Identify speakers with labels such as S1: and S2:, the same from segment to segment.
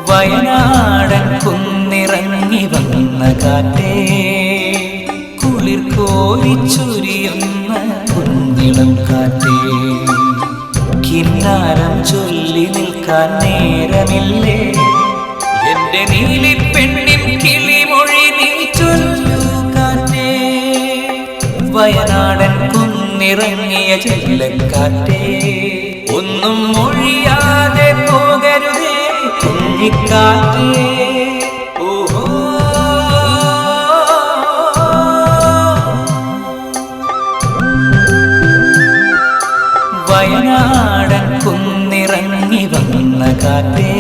S1: വയനാടൻ കുന്നിറങ്ങി വന്ന കാറ്റേ, കുളിർ കോരിച്ചൊരിയുന്ന കുന്നിളം കാറ്റേ, കിന്നാരം ചൊല്ലി നിൽക്കാൻ നേരമില്ലേ, എന്റെ നീലിപ്പെണ്ണിൻ കിളിമൊഴി നീ ചൊല്ലൂ കാറ്റേ. വയനാടൻ കുന്നിറങ്ങിയ ചെല്ലക്കാറ്റേ, ഒന്നും മൊഴിയാതെ പോകരുതേ കുഞ്ഞിക്കാറ്റേ. ഓഹോ വയനാടൻ കുന്നിറങ്ങി വന്ന കാറ്റേ,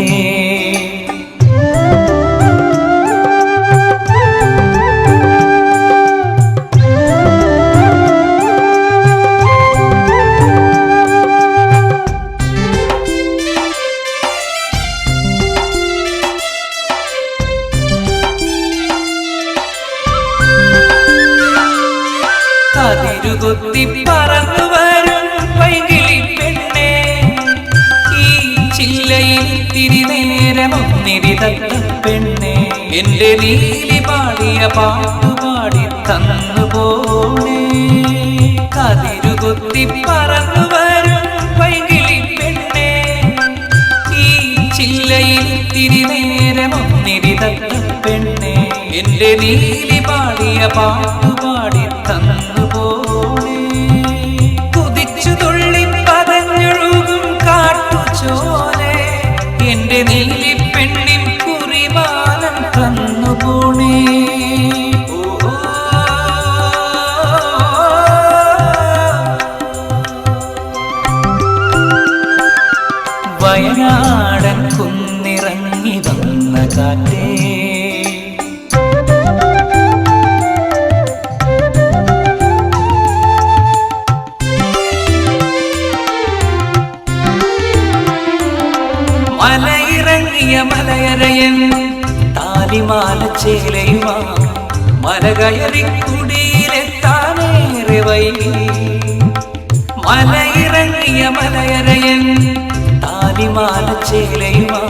S1: അതിരുകൊത്തി പറന്നു വരും പൈകിളി പെണ്ണേ, ഈ ചില്ലയിൽ തിരി നേരമൊന്നിരി തത്ത പെണ്ണേ, എന്റെ നീലി പാടിയ പാട്ടുപാടി തന്നു പോണേ. അതിരുകൊത്തി പറന്നു വരും പൈകിളി പെണ്ണേ, ഈ ചില്ലയിൽ തിരി നേരമൊന്നിരി തത്ത പെണ്ണേ, എന്റെ നീലി പാടിയ പാട്ടുപാടി തന്നു പോണേ. കുതിച്ചു തുള്ളി പതഞ്ഞൊഴുകും കാട്ടുചോലെ, എന്റെ നീലിപ്പെണ്ണിൻ കുറിമാനം തന്നു പോണേ. വയനാടൻ കുന്നിറങ്ങി വന്ന കാറ്റേ, മലയിറങ്ങിയ മലയരയൻ താലിമാല ചേലയുമാ, മല കയറി കുടിയിലെത്താനേറെ വൈകി. മലയിറങ്ങിയ മലയരയൻ താലിമാല ചേലയുമാ,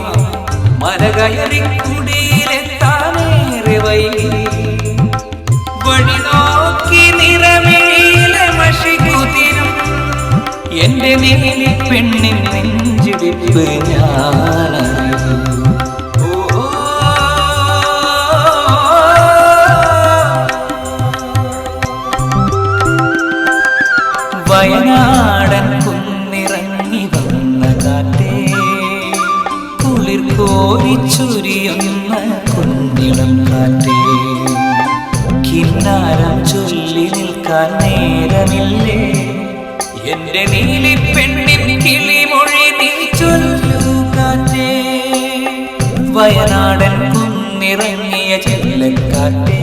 S1: മല കയറി കുടിയിലെത്താനേറെ വൈകി. വഴി നോക്കി നിറമേലെ മഷി കുതിരും എന്റെ നീലിപ്പെണ്ണിൻ നെഞ്ചിടിപ്പ് ഞാനറിയും. വയനാടൻ കുന്നിറങ്ങി വന്ന കാറ്റേ, കുളിർ കോരിച്ചൊരിയുന്ന കുന്നിളം കാറ്റേ, കിന്നാരം ചൊല്ലി നിൽക്കാൻ നേരമില്ലേ, എന്റെ നീലിപ്പെണ്ണിൻ കിളിമൊഴി നീ ചൊല്ലൂ കാറ്റേ. വയനാടൻ കുന്നിറങ്ങിയ ചെല്ലക്കാറ്റേ,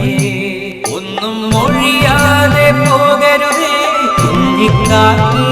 S1: ഒന്നും മൊഴിയാതെ പോകരുതേ കുഞ്ഞിക്കാറ്റേ.